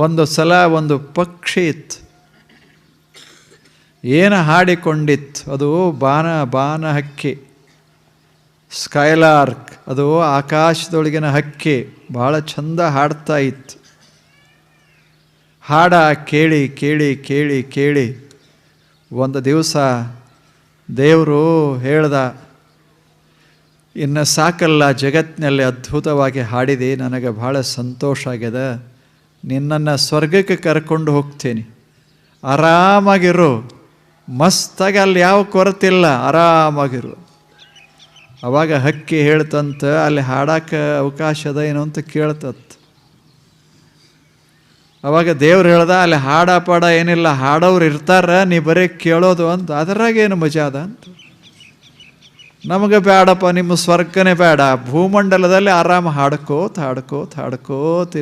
ಒಂದು ಸಲ ಒಂದು ಪಕ್ಷಿ ಇತ್ತು, ಏನು ಹಾಡಿಕೊಂಡಿತ್ತು. ಅದು ಬಾನ ಹಕ್ಕಿ, ಸ್ಕೈಲಾರ್ಕ್. ಅದು ಆಕಾಶದೊಳಗಿನ ಹಕ್ಕಿ, ಭಾಳ ಚಂದ ಹಾಡ್ತಾ ಇತ್ತು. ಹಾಡ ಕೇಳಿ ಕೇಳಿ ಕೇಳಿ ಕೇಳಿ ಒಂದು ದಿವಸ ದೇವರು ಹೇಳ್ದ, ಇನ್ನು ಸಾಕಲ್ಲ, ಜಗತ್ತಿನಲ್ಲಿ ಅದ್ಭುತವಾಗಿ ಹಾಡಿದೆ, ನನಗೆ ಭಾಳ ಸಂತೋಷ ಆಗ್ಯದ, ನಿನ್ನನ್ನು ಸ್ವರ್ಗಕ್ಕೆ ಕರ್ಕೊಂಡು ಹೋಗ್ತೀನಿ, ಆರಾಮಾಗಿರು, ಮಸ್ತಾಗಿ, ಅಲ್ಲಿ ಯಾವ ಕೊರತಿಲ್ಲ, ಆರಾಮಾಗಿರು. ಅವಾಗ ಹಕ್ಕಿ ಹೇಳ್ತಂತ, ಅಲ್ಲಿ ಹಾಡಕ್ಕೆ ಅವಕಾಶ ಅದ ಏನು ಅಂತ ಕೇಳ್ತತ್. ಅವಾಗ ದೇವ್ರು ಹೇಳ್ದ, ಅಲ್ಲಿ ಹಾಡ ಪಾಡ ಏನಿಲ್ಲ, ಹಾಡೋರು ಇರ್ತಾರ, ನೀ ಬರೀ ಕೇಳೋದು ಅಂತ, ಅದರಾಗೇನು ಮಜಾ ಅದ ಅಂತ. ನಮಗೆ ಬೇಡಪ್ಪ, ನಿಮ್ಮ ಸ್ವರ್ಗನೇ ಬೇಡ, ಭೂಮಂಡಲದಲ್ಲಿ ಆರಾಮ ಹಾಡ್ಕೋತ ಹಾಡ್ಕೋತ ಹಾಡ್ಕೋತ